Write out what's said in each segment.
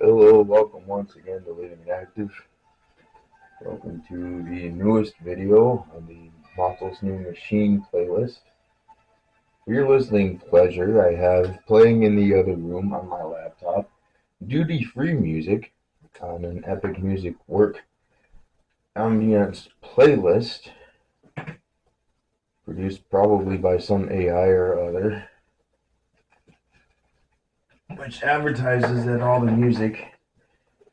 Hello, welcome once again to Living&Active. Welcome to the newest video on the Motel's New Machine playlist. For your listening pleasure, I have playing in the other room on my laptop duty-free music on an Epic Music Work ambience playlist produced probably by some AI or other, which advertises that all the music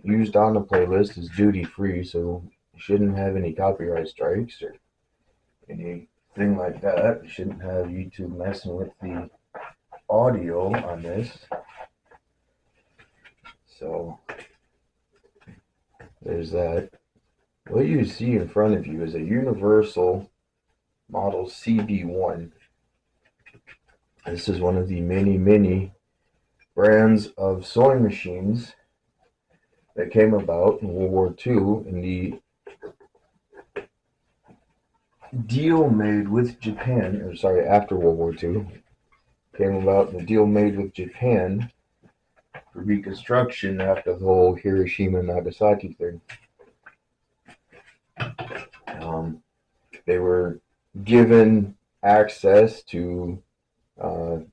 used on the playlist is duty-free, so you shouldn't have any copyright strikes or anything like that. You shouldn't have YouTube messing with the audio on this. So there's that. What you see in front of you is a Universal Model CB1. This is one of the many brands of sewing machines that came about in World War II, and the deal made with Japan, after World War II, came about in the deal made with Japan for reconstruction after the whole Hiroshima and Nagasaki thing. They were given access to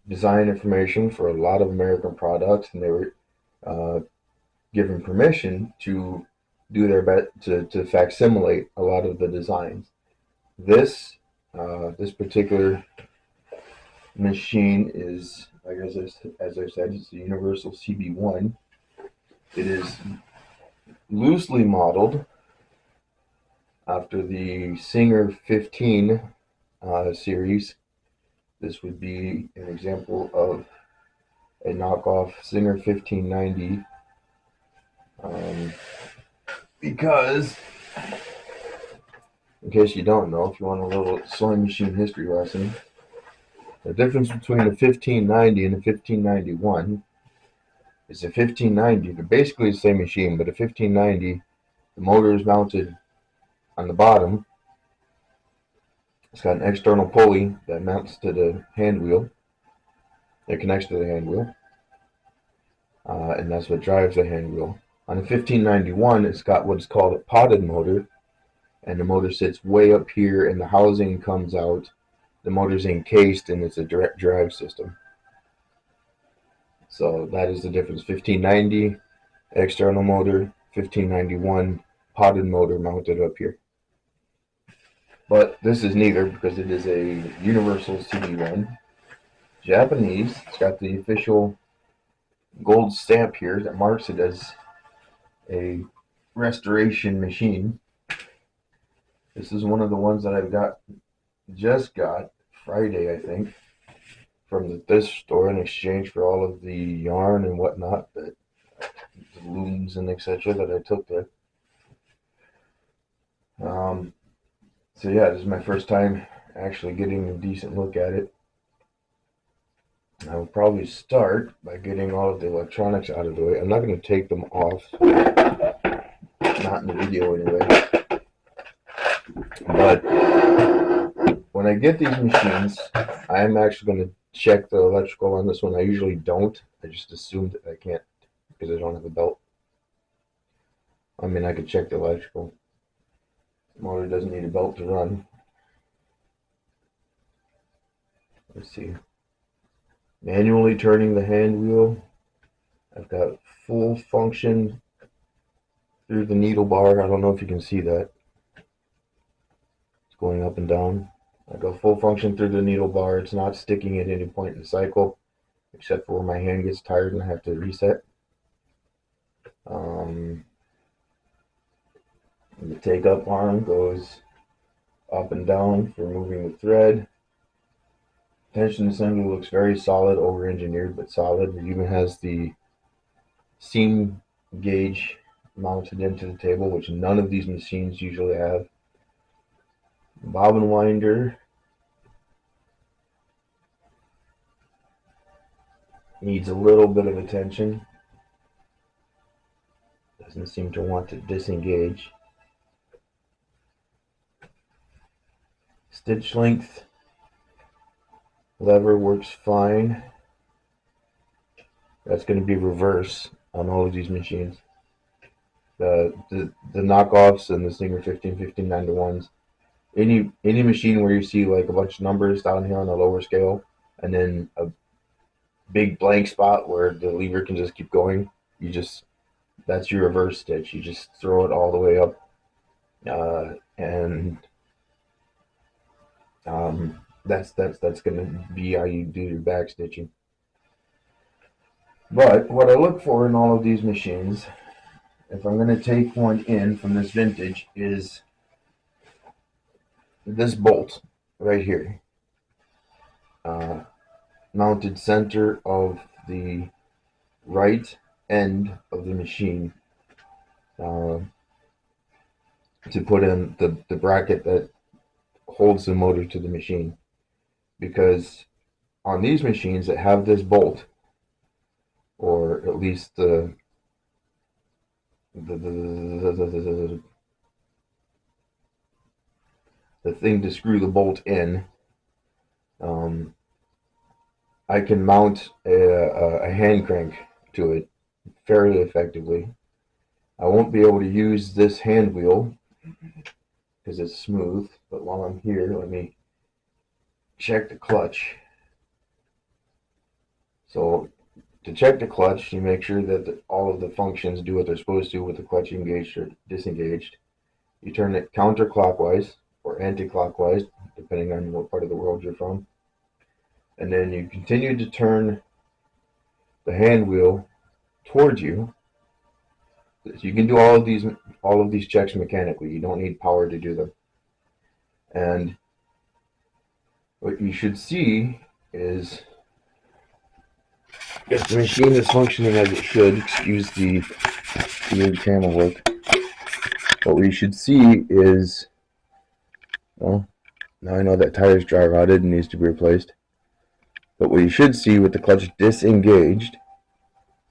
design information for a lot of American products, and they were given permission to do their best to facsimilate a lot of the designs. This particular machine is, as I said, it's the Universal CB1. It is loosely modeled after the Singer 15 series. This would be an example of a knockoff Singer 1590, because, in case you don't know, if you want a little sewing machine history lesson, the difference between the 1590 and the 1591 is the 1590, they're basically the same machine, but the 1590, the motor is mounted on the bottom. It's got an external pulley that mounts to the hand wheel. It connects to the hand wheel, and that's what drives the hand wheel. On the 1591, it's got what's called a potted motor, and the motor sits way up here, and the housing comes out. The motor's encased, and it's a direct drive system. So that is the difference. 1590, external motor. 1591, potted motor mounted up here. But this is neither, because it is a Universal CB1. Japanese. It's got the official gold stamp here that marks it as a restoration machine. This is one of the ones that I've just got Friday, I think, from the thrift store in exchange for all of the yarn and whatnot, the looms and etc. that I took there. So yeah, this is my first time actually getting a decent look at it. I will probably start by getting all of the electronics out of the way. I'm not going to take them off, not in the video anyway. But when I get these machines, I am actually going to check the electrical on this one. I usually don't. I just assumed that I can't because I don't have a belt. I mean, I could check the electrical. The motor doesn't need a belt to run. Let's see. Manually turning the hand wheel. I've got full function through the needle bar. I don't know if you can see that. It's going up and down. I go full function through the needle bar. It's not sticking at any point in the cycle, except for where my hand gets tired and I have to reset. The take-up arm goes up and down for moving the thread. Tension assembly looks very solid, over-engineered, but solid. It even has the seam gauge mounted into the table, which none of these machines usually have. Bobbin winder. Needs a little bit of attention. Doesn't seem to want to disengage. Stitch length lever works fine. That's going to be reverse. on all of these machines. The knockoffs and the Singer 15-15-9-1s. Any machine where you see like a bunch of numbers down here on the lower scale, and then a big blank spot where the lever can just keep going, that's your reverse stitch. You just throw it all the way up, and that's gonna be how you do your back stitching. But what I look for in all of these machines, if I'm gonna take one in from this vintage, is this bolt right here, mounted center of the right end of the machine, to put in the bracket that holds the motor to the machine. Because on these machines that have this bolt, or at least the thing to screw the bolt in, I can mount a hand crank to it fairly effectively. I won't be able to use this hand wheel because it's smooth, but while I'm here, let me check the clutch. So to check the clutch, you make sure that all of the functions do what they're supposed to with the clutch engaged or disengaged. You turn it counterclockwise or anti-clockwise, depending on what part of the world you're from. And then you continue to turn the hand wheel towards you. You can do all of these checks mechanically. You don't need power to do them. And what you should see is, if the machine is functioning as it should, excuse the weird camera work, what we should see is, well, now I know that tire's dry rotted and needs to be replaced. But what you should see with the clutch disengaged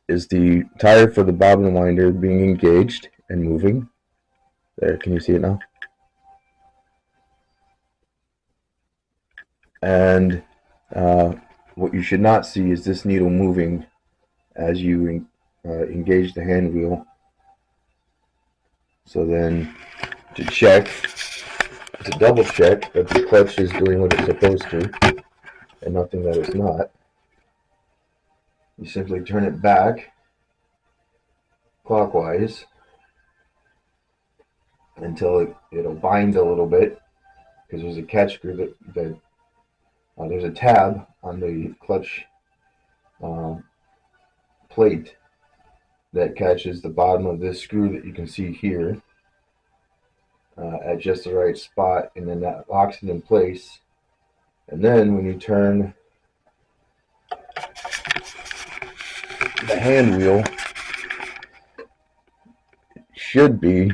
is the tire for the bobbin winder being engaged and moving. There, can you see it now? And what you should not see is this needle moving as you engage the hand wheel. So then, to double check that the clutch is doing what it's supposed to and nothing that it's not, you simply turn it back clockwise until it'll bind a little bit, because there's a catch screw that there's a tab on the clutch plate that catches the bottom of this screw that you can see here at just the right spot, and then that locks it in place. And then when you turn the hand wheel, it should be,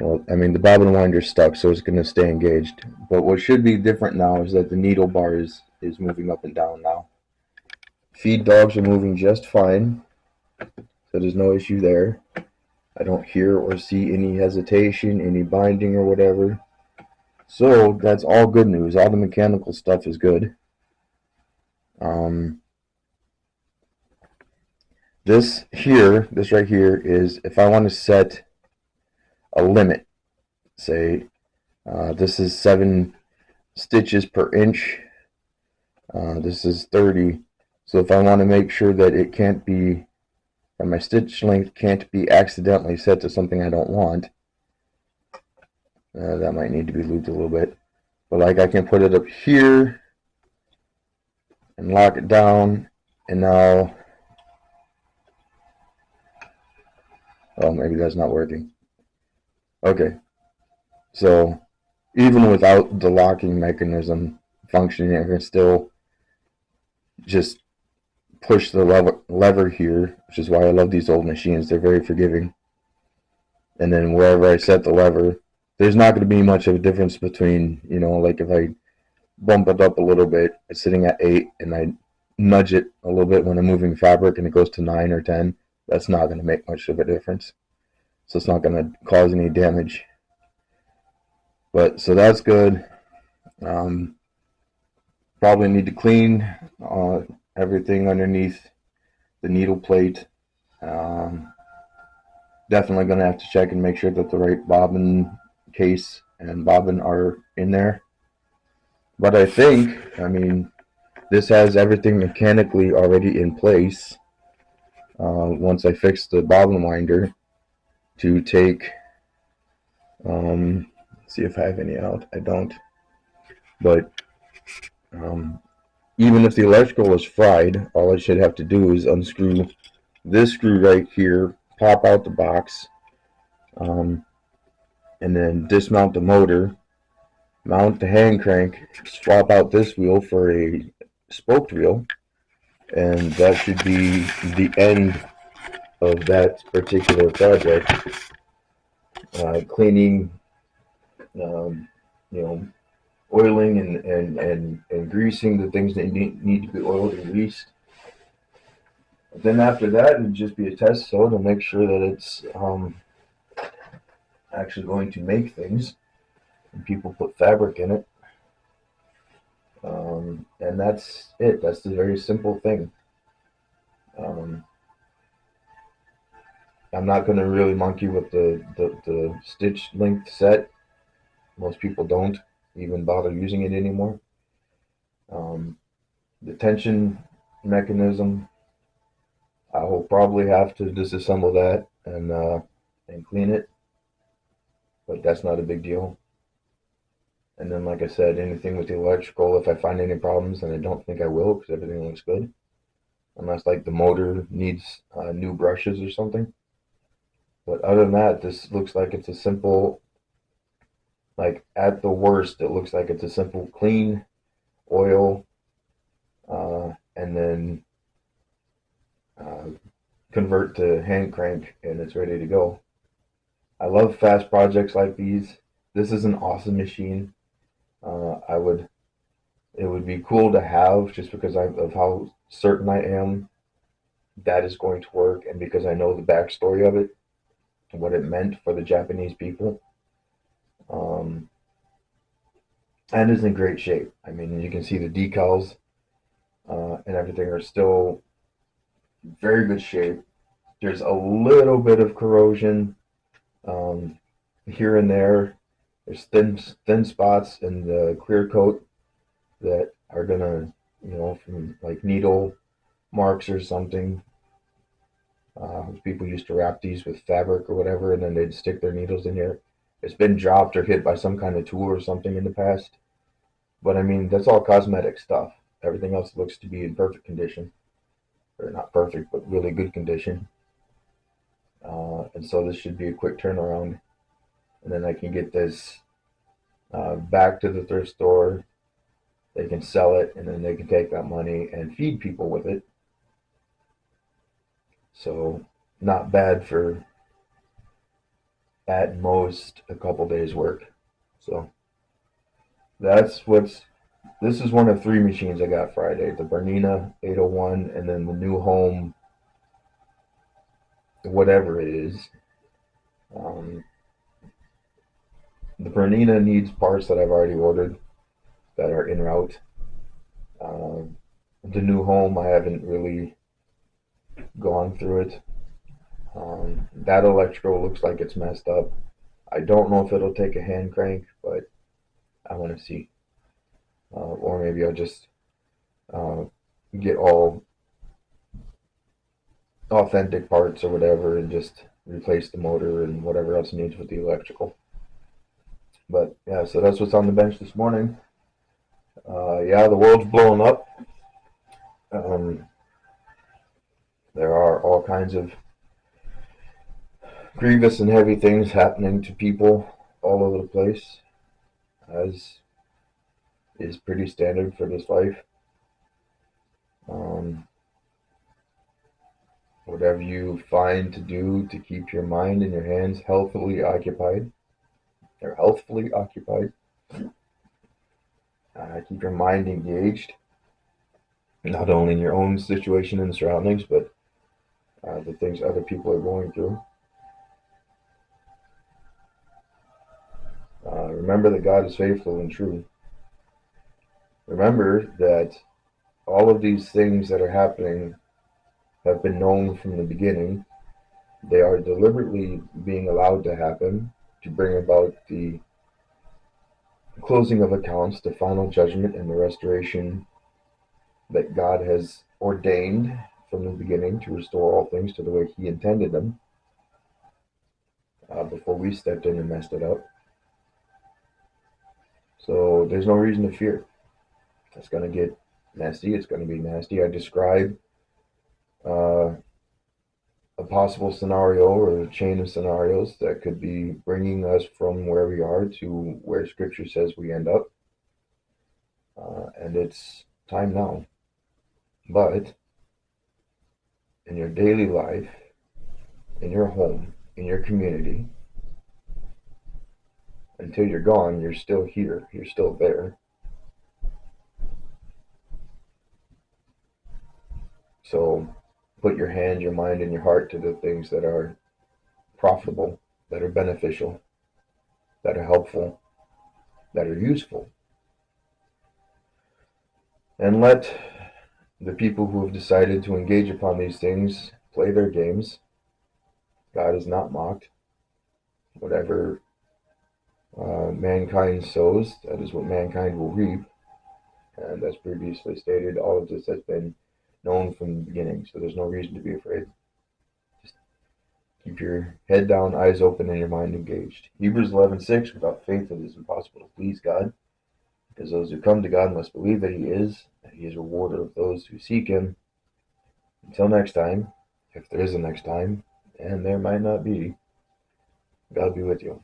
well, I mean, the bobbin winder's stuck, so it's going to stay engaged. But what should be different now is that the needle bar is moving up and down now. Feed dogs are moving just fine, so there's no issue there. I don't hear or see any hesitation, any binding or whatever. So that's all good news. All the mechanical stuff is good. This right here is if I want to set a limit. Say this is 7 stitches per inch. This is 30. So if I want to make sure that it can't be, that my stitch length can't be accidentally set to something I don't want, that might need to be lubed a little bit. But like, I can put it up here and lock it down, and now, oh, maybe that's not working. Okay, so even without the locking mechanism functioning, I can still just push the lever here, which is why I love these old machines. They're very forgiving. And then wherever I set the lever, there's not going to be much of a difference between, like if I bump it up a little bit, it's sitting at 8, and I nudge it a little bit when I'm moving fabric and it goes to 9 or 10, that's not going to make much of a difference. So it's not going to cause any damage. But, so that's good. Probably need to clean everything underneath the needle plate Definitely going to have to check and make sure that the right bobbin case and bobbin are in there. But I mean, this has everything mechanically already in place. Once I fix the bobbin winder to take, see if I have any out. I don't. But um, even if the electrical is fried, all I should have to do is unscrew this screw right here, pop out the box, and then dismount the motor, mount the hand crank, swap out this wheel for a spoked wheel, and that should be the end of that particular project. Cleaning, um, you know, oiling and greasing the things that need to be oiled and greased. Then after that, it'd just be a test sew to make sure that it's actually going to make things. And people put fabric in it, and that's it. That's the very simple thing. Um, I'm not going to really monkey with the stitch length set. Most people don't even bother using it anymore. Um, the tension mechanism, I will probably have to disassemble that and clean it, but that's not a big deal. And then, like I said, anything with the electrical, if I find any problems, and I don't think I will because everything looks good, unless like the motor needs new brushes or something. But other than that, this looks like it's a simple, like at the worst, it looks like it's a simple clean oil, and then uh, convert to hand crank, and it's ready to go. I love fast projects like these. This is an awesome machine. I would It would be cool to have just because of how certain I am that is going to work, and because I know the backstory of it, what it meant for the Japanese people. Um, and is in great shape. I mean, you can see the decals and everything are still very good shape. There's a little bit of corrosion um, here and there. There's thin spots in the clear coat that are gonna, from like needle marks or something. People used to wrap these with fabric or whatever, and then they'd stick their needles in here. It's been dropped or hit by some kind of tool or something in the past. But I mean, that's all cosmetic stuff. Everything else looks to be in perfect condition. Or not perfect, but really good condition. And so this should be a quick turnaround. And then I can get this back to the thrift store. They can sell it, and then they can take that money and feed people with it. So not bad for at most a couple days work. So that's what's this is one of three machines I got Friday. The Bernina 801 and then the new home whatever it is. Um, the Bernina needs parts that I've already ordered that are en route. Um, the new home I haven't really gone through it. That electrical looks like it's messed up. I don't know if it'll take a hand crank, but I want to see. Or maybe I'll just uh, get all authentic parts or whatever and just replace the motor and whatever else needs with the electrical. But yeah, so that's what's on the bench this morning. Yeah, the world's blowing up. Um, there are all kinds of grievous and heavy things happening to people all over the place, as is pretty standard for this life. Um, whatever you find to do to keep your mind and your hands healthfully occupied, keep your mind engaged, not only in your own situation and surroundings, but the things other people are going through. Remember that God is faithful and true. Remember that all of these things that are happening have been known from the beginning. They are deliberately being allowed to happen to bring about the closing of accounts, the final judgment, and the restoration that God has ordained from the beginning to restore all things to the way He intended them before we stepped in and messed it up. So there's no reason to fear. It's going to get messy. It's going to be nasty. I describe uh, a possible scenario or a chain of scenarios that could be bringing us from where we are to where Scripture says we end up. And it's time now. But in your daily life, in your home, in your community, until you're gone, you're still here. You're still there. So put your hand, your mind, and your heart to the things that are profitable, that are beneficial, that are helpful, that are useful. And let the people who have decided to engage upon these things play their games. God is not mocked. Whatever mankind sows, that is what mankind will reap. And as previously stated, all of this has been known from the beginning, so there's no reason to be afraid. Just keep your head down, eyes open, and your mind engaged. Hebrews 11:6, without faith it is impossible to please God, because those who come to God must believe that He is a rewarder of those who seek Him. Until next time, if there is a next time, and there might not be, God be with you.